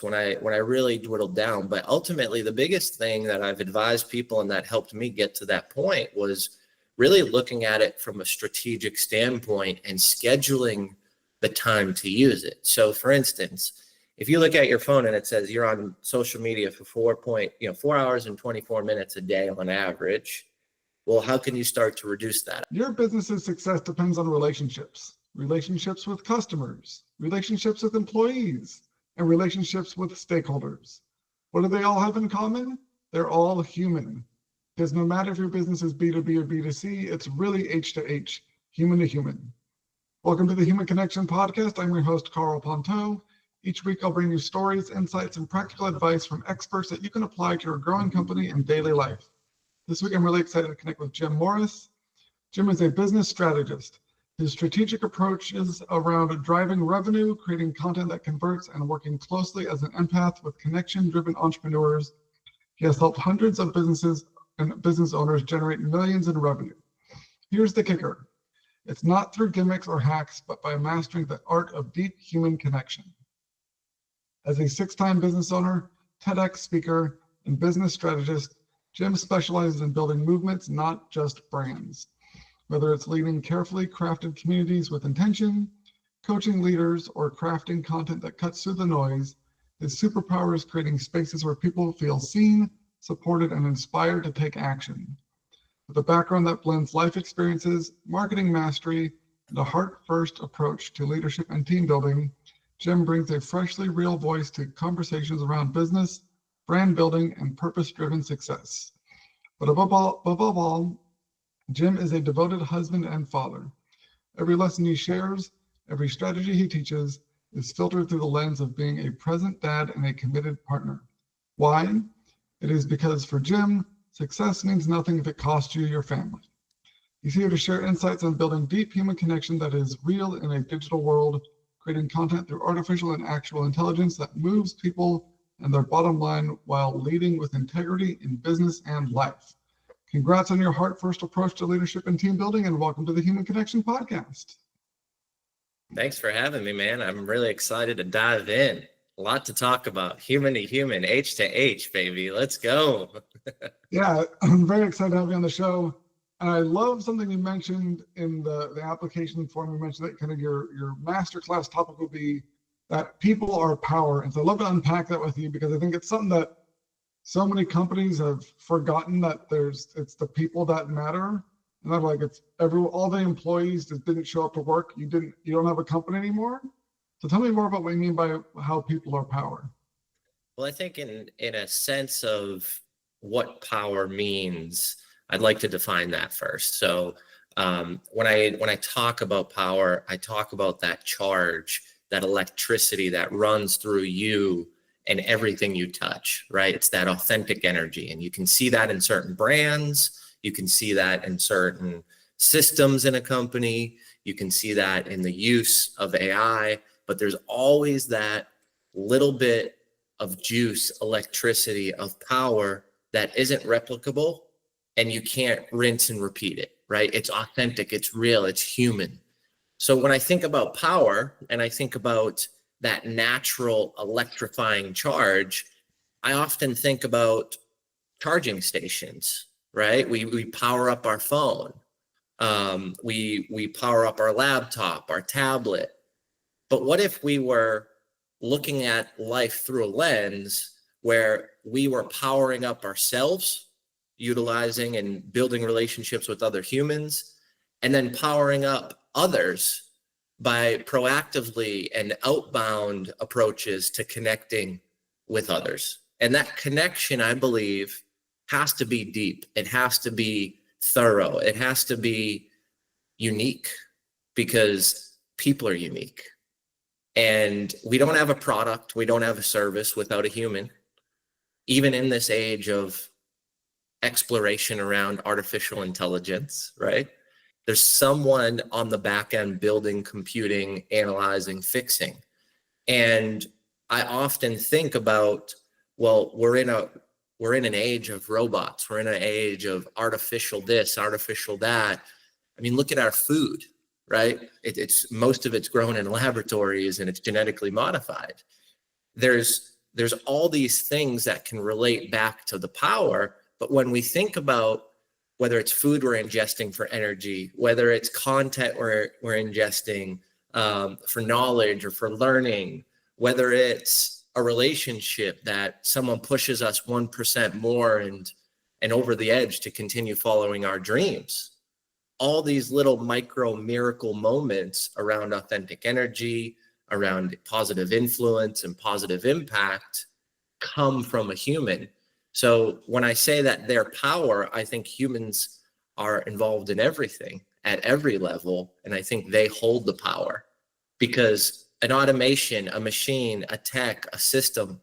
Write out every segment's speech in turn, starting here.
when I really dwindled down. But ultimately, the biggest thing that I've advised people and that helped me get to that point was really looking at it from a strategic standpoint and scheduling the time to use it. So for instance, if you look at your phone and it says you're on social media for 4 hours and 24 minutes a day on average, well, how can you start to reduce that? Your business's success depends on relationships with customers, relationships with employees, and relationships with stakeholders. What do they all have in common? They're all human. Because no matter if your business is B2B or B2C, it's really H to H, human to human. Welcome to the Human Connection Podcast. I'm your host, Karl Pontau. Each week, I'll bring you stories, insights, and practical advice from experts that you can apply to your growing company and daily life. This week, I'm really excited to connect with Jim Morris. Jim is a business strategist. His strategic approach is around driving revenue, creating content that converts, and working closely as an empath with connection-driven entrepreneurs. He has helped hundreds of businesses and business owners generate millions in revenue. Here's the kicker. It's not through gimmicks or hacks, but by mastering the art of deep human connection. As a 6-time business owner, TEDx speaker, and business strategist, Jim specializes in building movements, not just brands. Whether it's leading carefully crafted communities with intention, coaching leaders, or crafting content that cuts through the noise, his superpower is creating spaces where people feel seen, supported, and inspired to take action. With a background that blends life experiences, marketing mastery, and a heart-first approach to leadership and team building, Jim brings a freshly real voice to conversations around business, brand building, and purpose-driven success. But above all, Jim is a devoted husband and father. Every lesson he shares, every strategy he teaches, is filtered through the lens of being a present dad and a committed partner. Why? It is because for Jim, success means nothing if it costs you your family. He's here to share insights on building deep human connection that is real in a digital world, creating content through artificial and actual intelligence that moves people and their bottom line while leading with integrity in business and life. Congrats on your heart-first approach to leadership and team building, and welcome to the Human Connection Podcast. Thanks for having me, man. I'm really excited to dive in. A lot to talk about. Human to human, H to H, baby. Let's go. Yeah, I'm very excited to have you on the show. And I love something you mentioned in the application form. You mentioned that kind of your masterclass topic will be that people are power. And so I'd love to unpack that with you because I think it's something that so many companies have forgotten that it's the people that matter. And I'm like, all the employees that didn't show up to work, you don't have a company anymore. So tell me more about what you mean by how people are power. Well, I think in a sense of what power means, I'd like to define that first. So when I talk about power, I talk about that charge, that electricity that runs through you and everything you touch, right? It's that authentic energy. And you can see that in certain brands. You can see that in certain systems in a company. You can see that in the use of AI. But there's always that little bit of juice, electricity, of power that isn't replicable, and you can't rinse and repeat it, right? It's authentic, it's real, it's human. So when I think about power and I think about that natural electrifying charge, I often think about charging stations, right? We power up our phone. We power up our laptop, our tablet. But what if we were looking at life through a lens where we were powering up ourselves, utilizing and building relationships with other humans, and then powering up others by proactively and outbound approaches to connecting with others? And that connection, I believe, has to be deep. It has to be thorough. It has to be unique because people are unique. And we don't have a product, we don't have a service without a human. Even in this age of exploration around artificial intelligence, right? There's someone on the back end building, computing, analyzing, fixing. And I often think about, well, we're in an age of robots. We're in an age of artificial this, artificial that. I mean, look at our food, right? It's most of it's grown in laboratories and it's genetically modified. There's there's all these things that can relate back to the power. But when we think about whether it's food we're ingesting for energy, whether it's content we're ingesting for knowledge or for learning, whether it's a relationship that someone pushes us 1% more and over the edge to continue following our dreams, all these little micro miracle moments around authentic energy, around positive influence and positive impact come from a human. So when I say that their power, I think humans are involved in everything at every level. And I think they hold the power, because an automation, a machine, a tech, a system,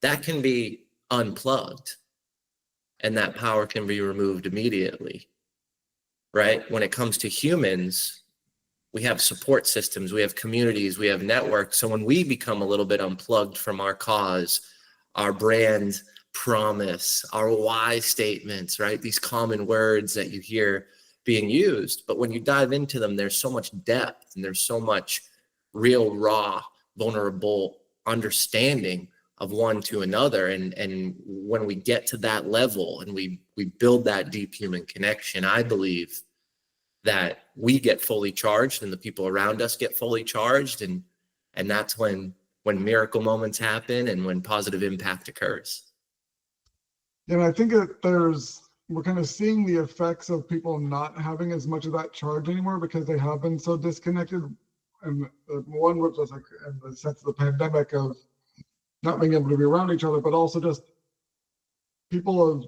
that can be unplugged and that power can be removed immediately, right? When it comes to humans, we have support systems, we have communities, we have networks. So when we become a little bit unplugged from our cause, our brand promise, our why statements, right? These common words that you hear being used. But when you dive into them, there's so much depth and there's so much real, raw, vulnerable understanding of one to another. And when we get to that level and we build that deep human connection, I believe that we get fully charged and the people around us get fully charged. And that's when miracle moments happen and when positive impact occurs. And I think that we're kind of seeing the effects of people not having as much of that charge anymore because they have been so disconnected. And one was like in the sense of the pandemic of not being able to be around each other, but also just people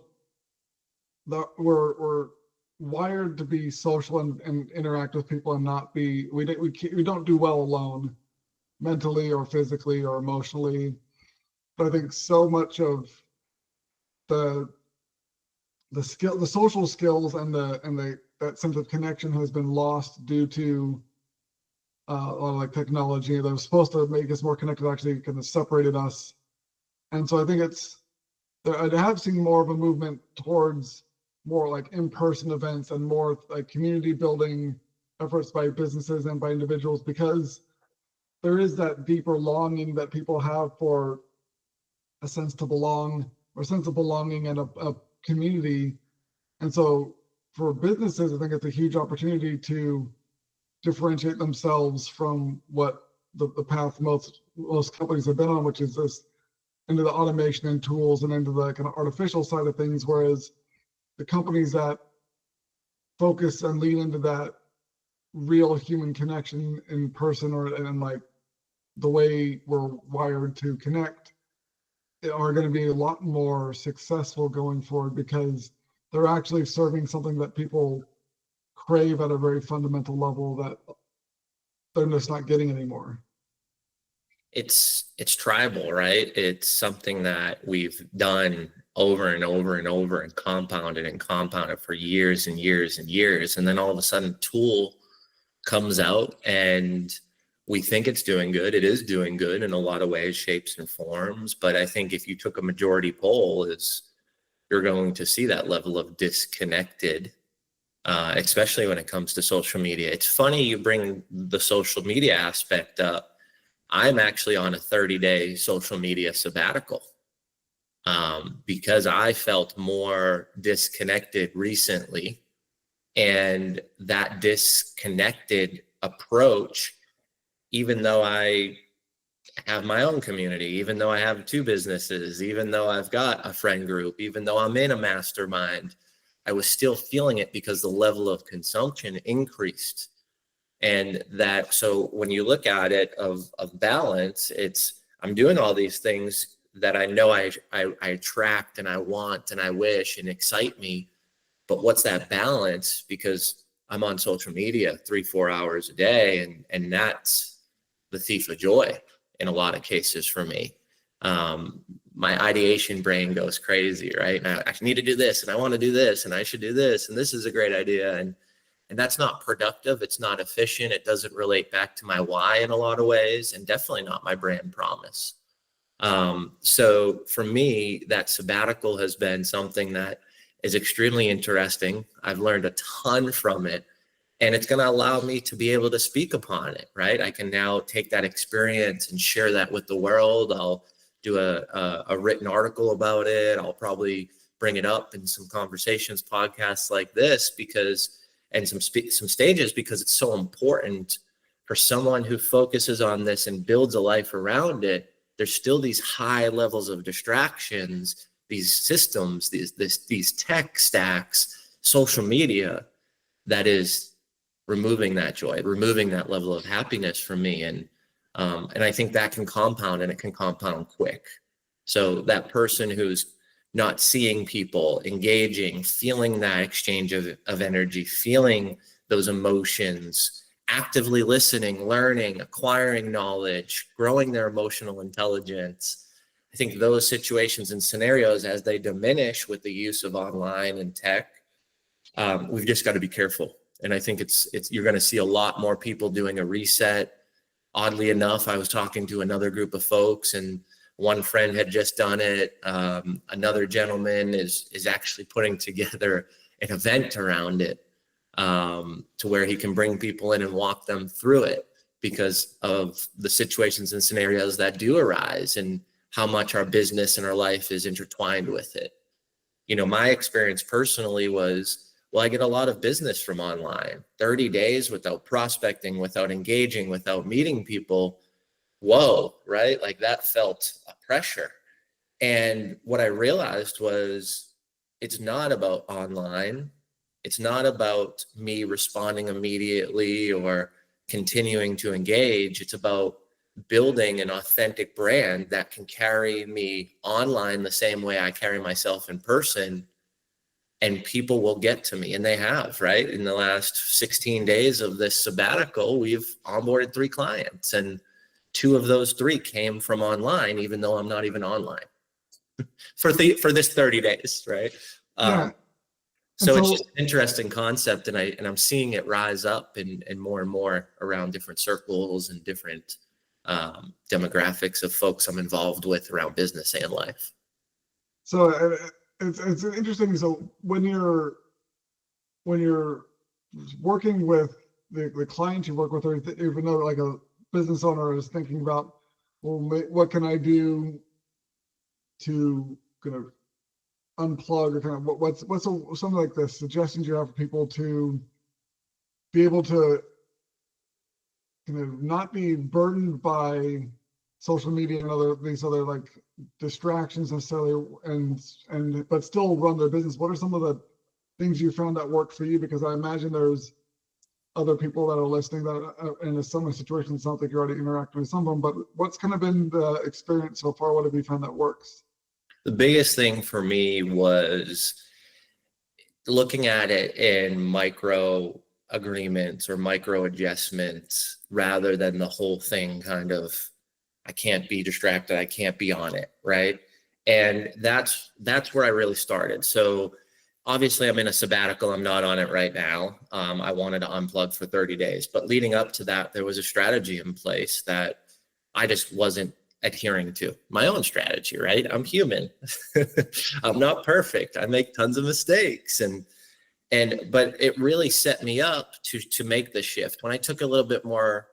were wired to be social and interact with people and not be, we don't do well alone, mentally or physically or emotionally. But I think so much of the social skills and that sense of connection has been lost due to a lot of like technology that was supposed to make us more connected actually kind of separated us. And so I think I have seen more of a movement towards more like in-person events and more like community building efforts by businesses and by individuals, because there is that deeper longing that people have for a sense to belong or sense of belonging in a community. And so for businesses, I think it's a huge opportunity to differentiate themselves from what the path most companies have been on, which is this into the automation and tools and into the kind of artificial side of things, whereas the companies that focus and lean into that real human connection in person and like the way we're wired to connect are going to be a lot more successful going forward, because they're actually serving something that people crave at a very fundamental level that they're just not getting anymore. It's tribal, right? It's something that we've done over and over and over and compounded for years and years and years. And then all of a sudden tool comes out and we think it's doing good. It is doing good in a lot of ways, shapes and forms. But I think if you took a majority poll, you're going to see that level of disconnected, especially when it comes to social media. It's funny you bring the social media aspect up. I'm actually on a 30-day social media sabbatical because I felt more disconnected recently. And that disconnected approach, even though I have my own community, even though I have 2 businesses, even though I've got a friend group, even though I'm in a mastermind, I was still feeling it because the level of consumption increased. And so when you look at it of balance, I'm doing all these things that I know I attract and I want and I wish and excite me. But what's that balance? Because I'm on social media 3-4 hours a day, and that's the thief of joy in a lot of cases for me. My ideation brain goes crazy, right? And I need to do this, and I want to do this, and I should do this, and this is a great idea. And that's not productive. It's not efficient. It doesn't relate back to my why in a lot of ways, and definitely not my brand promise. So for me, that sabbatical has been something that is extremely interesting. I've learned a ton from it, and it's going to allow me to be able to speak upon it, right? I can now take that experience and share that with the world. I'll do a written article about it. I'll probably bring it up in some conversations, podcasts like this, and some stages, because it's so important for someone who focuses on this and builds a life around it. There's still these high levels of distractions, these systems, these tech stacks, social media, that is removing that joy, removing that level of happiness from me. And I think that can compound, and it can compound quick. So that person who's not seeing people, engaging, feeling that exchange of energy, feeling those emotions, actively listening, learning, acquiring knowledge, growing their emotional intelligence. I think those situations and scenarios, as they diminish with the use of online and tech, we've just got to be careful. And I think you're going to see a lot more people doing a reset. Oddly enough, I was talking to another group of folks, and one friend had just done it. Another gentleman is actually putting together an event around it, to where he can bring people in and walk them through it, because of the situations and scenarios that do arise and how much our business and our life is intertwined with it. My experience personally was, well, I get a lot of business from online. 30 days without prospecting, without engaging, without meeting people. Whoa, right? Like, that felt a pressure. And what I realized was, it's not about online. It's not about me responding immediately or continuing to engage. It's about building an authentic brand that can carry me online the same way I carry myself in person. And people will get to me, and they have, right? In the last 16 days of this sabbatical, we've onboarded 3 clients, and 2 of those 3 came from online, even though I'm not even online for this 30 days, right? Yeah. So it's just an interesting concept, and I'm seeing it rise up and more around different circles and different demographics of folks I'm involved with around business and life. So it's interesting. So when you're working with the clients you work with, or even though like a business owner is thinking about, well, what can I do to kind of unplug, or kind of what's something like the suggestions you have for people to be able to kind of not be burdened by social media and these other like distractions necessarily, and but still run their business? What are some of the things you found that worked for you? Because I imagine there's other people that are listening that are in a similar situation. It sounds like you're already interacting with some of them, but what's kind of been the experience so far? What have you found that works? The biggest thing for me was looking at it in micro agreements or micro adjustments, rather than the whole thing kind of, I can't be distracted, I can't be on it, right? And that's where I really started. So obviously I'm in a sabbatical, I'm not on it right now. I wanted to unplug for 30 days, but leading up to that, there was a strategy in place that I just wasn't adhering to. My own strategy, right? I'm human. I'm not perfect. I make tons of mistakes. But it really set me up to make the shift when I took a little bit more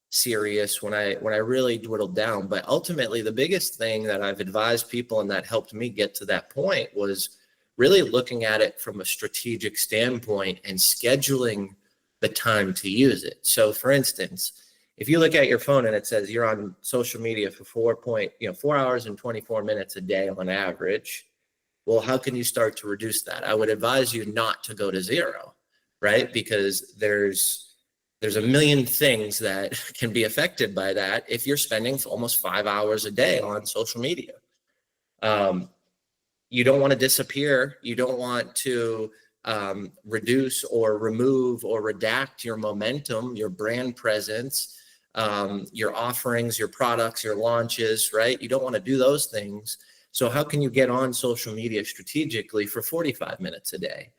serious, when I really dwindled down. But ultimately, the biggest thing that I've advised people and that helped me get to that point was really looking at it from a strategic standpoint and scheduling the time to use it. So for instance, if you look at your phone and it says you're on social media for 4 hours and 24 minutes a day on average, well, how can you start to reduce that? I would advise you not to go to 0, right? Because there's a million things that can be affected by that if you're spending almost 5 hours a day on social media. You don't want to disappear. You don't want to reduce or remove or redact your momentum, your brand presence, your offerings, your products, your launches, right? You don't want to do those things. So how can you get on social media strategically for 45 minutes a day?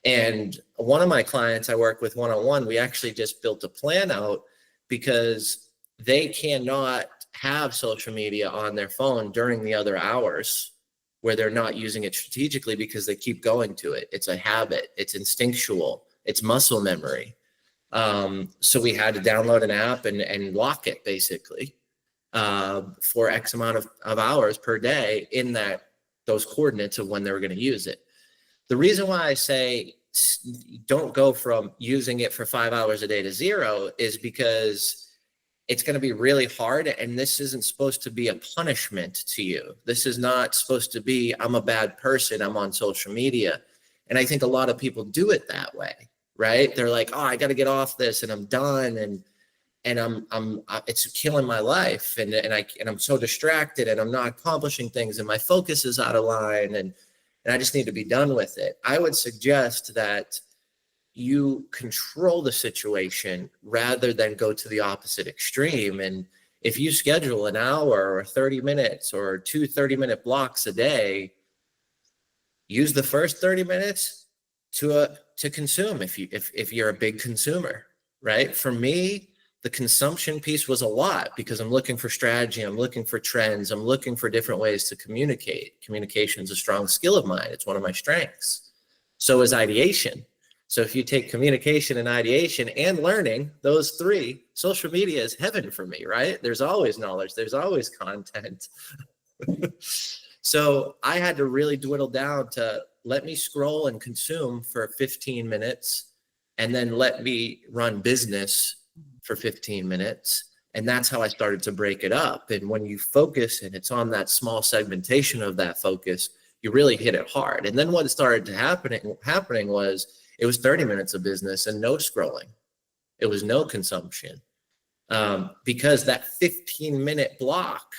And one of my clients I work with one-on-one, we actually just built a plan out because they cannot have social media on their phone during the other hours where they're not using it strategically, because they keep going to it. It's a habit. It's instinctual. It's muscle memory. So we had to download an app and lock it, basically. for X amount of hours per day in those coordinates of when they were going to use it. The reason why I say don't go from using it for 5 hours a day to 0 is because it's going to be really hard. And this isn't supposed to be a punishment to you. This is not supposed to be, I'm a bad person, I'm on social media. And I think a lot of people do it that way, right? They're like, oh, I got to get off this and I'm done. And it's killing my life. And I'm so distracted and I'm not accomplishing things and my focus is out of line. And I just need to be done with it. I would suggest that you control the situation rather than go to the opposite extreme. And if you schedule an hour or 30 minutes or 2 30-minute blocks a day, use the first 30 minutes to consume if you're a big consumer, right? For me, the consumption piece was a lot because I'm looking for strategy, I'm looking for trends, I'm looking for different ways to communicate. Communication is a strong skill of mine. It's one of my strengths. So is ideation. So if you take communication and ideation and learning, those 3, social media is heaven for me, right? There's always knowledge, there's always content. So I had to really dwindle down to let me scroll and consume for 15 minutes and then let me run business for 15 minutes. And that's how I started to break it up. And when you focus and it's on that small segmentation of that focus, you really hit it hard. And then what started to happening was it was 30 minutes of business and no scrolling. It was no consumption. Because that 15-minute block,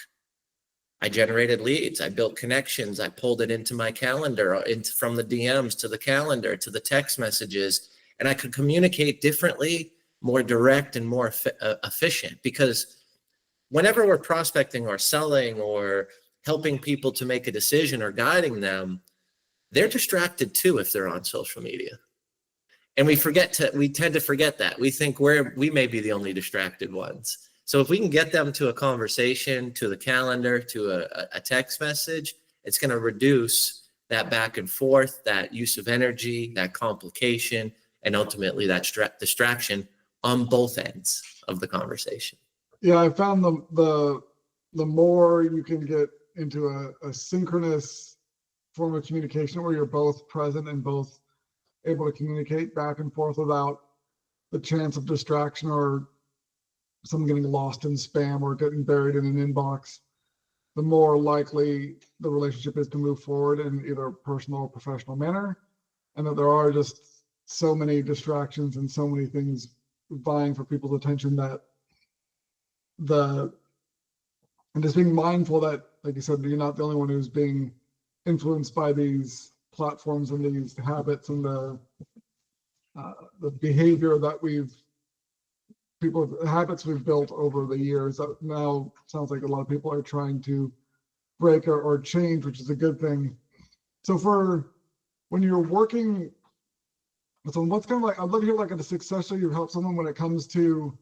I generated leads, I built connections, I pulled it into my calendar, from the DMs to the calendar to the text messages, and I could communicate differently, more direct and more efficient. Because whenever we're prospecting or selling or helping people to make a decision or guiding them, they're distracted too if they're on social media. And we tend to forget that. We think we may be the only distracted ones. So if we can get them to a conversation, to the calendar, to a text message, it's going to reduce that back and forth, that use of energy, that complication, and ultimately that distraction on both ends of the conversation. Yeah, I found the more you can get into a synchronous form of communication where you're both present and both able to communicate back and forth without the chance of distraction or someone getting lost in spam or getting buried in an inbox, the more likely the relationship is to move forward in either a personal or professional manner. And that there are just so many distractions and so many things vying for people's attention that and just being mindful that, like you said, you're not the only one who's being influenced by these platforms and these habits and the behavior that habits we've built over the years that now sounds like a lot of people are trying to break or change, which is a good thing. So when you're working with someone, what's kind of like, I'd love to hear like a success story you've helped someone when it comes to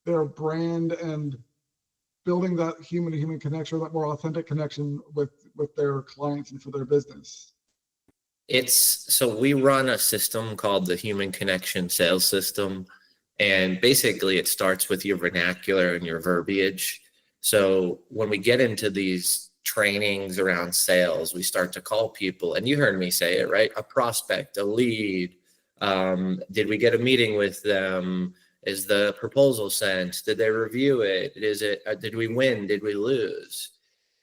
their brand and building that human-to-human connection, that more authentic connection with their clients and for their business. So we run a system called the Human Connection Sales System. And basically it starts with your vernacular and your verbiage. So when we get into these trainings around sales, we start to call people, and you heard me say it, right? A prospect, a lead. Did we get a meeting with them? Is the proposal sent? Did they review it? Did we win? Did we lose?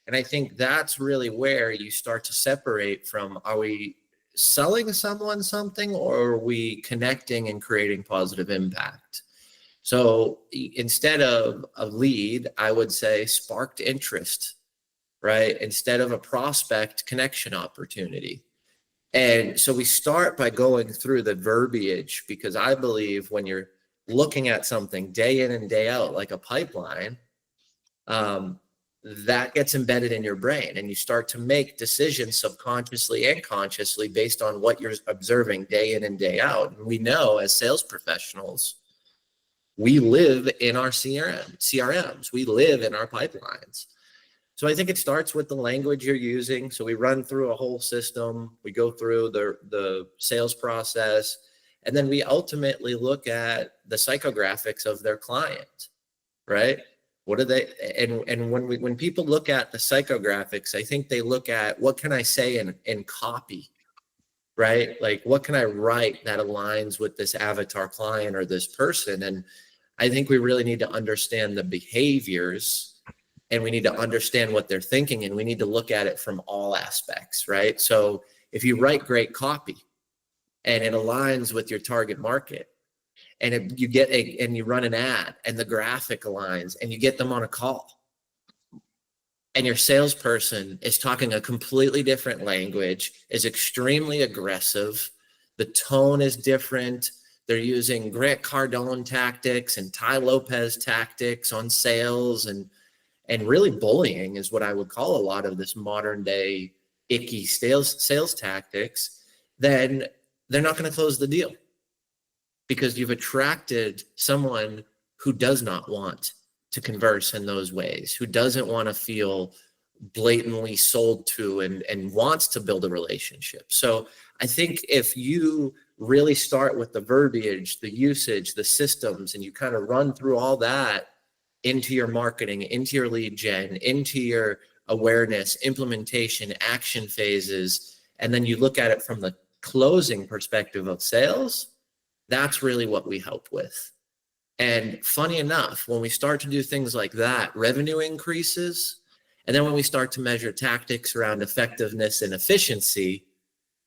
And I think that's really where you start to separate from, are we selling someone something or are we connecting and creating positive impact? So instead of a lead, I would say sparked interest, right? Instead of a prospect, connection opportunity. And so we start by going through the verbiage, because I believe when you're looking at something day in and day out, like a pipeline, that gets embedded in your brain and you start to make decisions subconsciously and consciously based on what you're observing day in and day out. And we know as sales professionals, we live in our CRMs, we live in our pipelines. So I think it starts with the language you're using. So we run through a whole system, we go through the sales process, and then we ultimately look at the psychographics of their client, right? What are they? And when people look at the psychographics, I think they look at what can I say in copy, right? Like what can I write that aligns with this avatar client or this person? And I think we really need to understand the behaviors, and we need to understand what they're thinking, and we need to look at it from all aspects, right? So if you write great copy and it aligns with your target market, and if you get and you run an ad and the graphic aligns and you get them on a call, and your salesperson is talking a completely different language, is extremely aggressive, the tone is different, they're using Grant Cardone tactics and Tai Lopez tactics on sales, and really bullying is what I would call a lot of this modern day icky sales tactics, then they're not going to close the deal, because you've attracted someone who does not want to converse in those ways, who doesn't want to feel blatantly sold to, and wants to build a relationship. So I think if you really start with the verbiage, the usage, the systems, and you kind of run through all that into your marketing, into your lead gen, into your awareness, implementation, action phases, and then you look at it from the closing perspective of sales, that's really what we help with. And funny enough, when we start to do things like that, revenue increases. And then when we start to measure tactics around effectiveness and efficiency,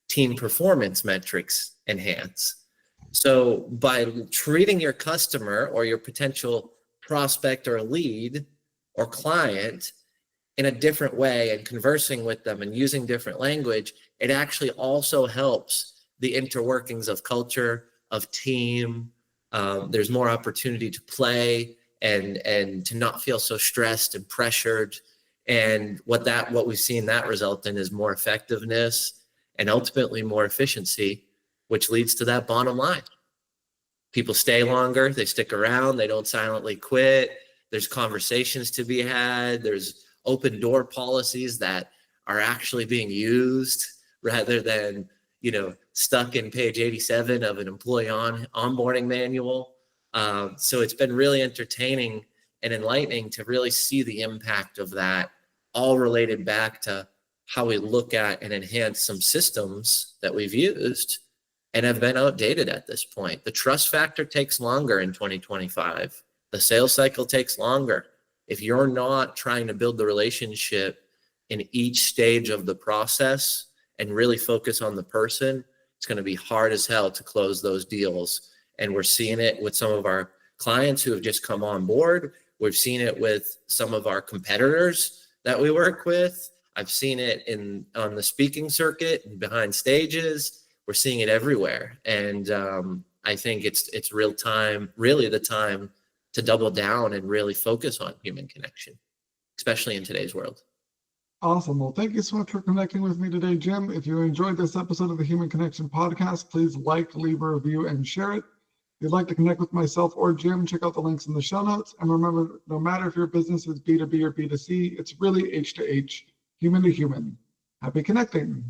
team performance metrics enhance. So by treating your customer or your potential prospect or lead or client in a different way and conversing with them and using different language, it actually also helps the interworkings of culture, of team. There's more opportunity to play and to not feel so stressed and pressured. And what we've seen that result in is more effectiveness and ultimately more efficiency, which leads to that bottom line. People stay longer, they stick around, they don't silently quit. There's conversations to be had. There's open door policies that are actually being used rather than, stuck in page 87 of an employee onboarding manual. So it's been really entertaining and enlightening to really see the impact of that, all related back to how we look at and enhance some systems that we've used and have been outdated at this point. The trust factor takes longer in 2025. The sales cycle takes longer. If you're not trying to build the relationship in each stage of the process and really focus on the person, it's going to be hard as hell to close those deals. And we're seeing it with some of our clients who have just come on board. We've seen it with some of our competitors that we work with. I've seen it on the speaking circuit and behind stages. We're seeing it everywhere. And I think it's really the time to double down and really focus on human connection, especially in today's world. Awesome. Well, thank you so much for connecting with me today, Jim. If you enjoyed this episode of the Human Connection podcast, please leave a review, and share it. If you'd like to connect with myself or Jim, check out the links in the show notes. And remember, no matter if your business is B2B or B2C, it's really H to H, human to human. Happy connecting.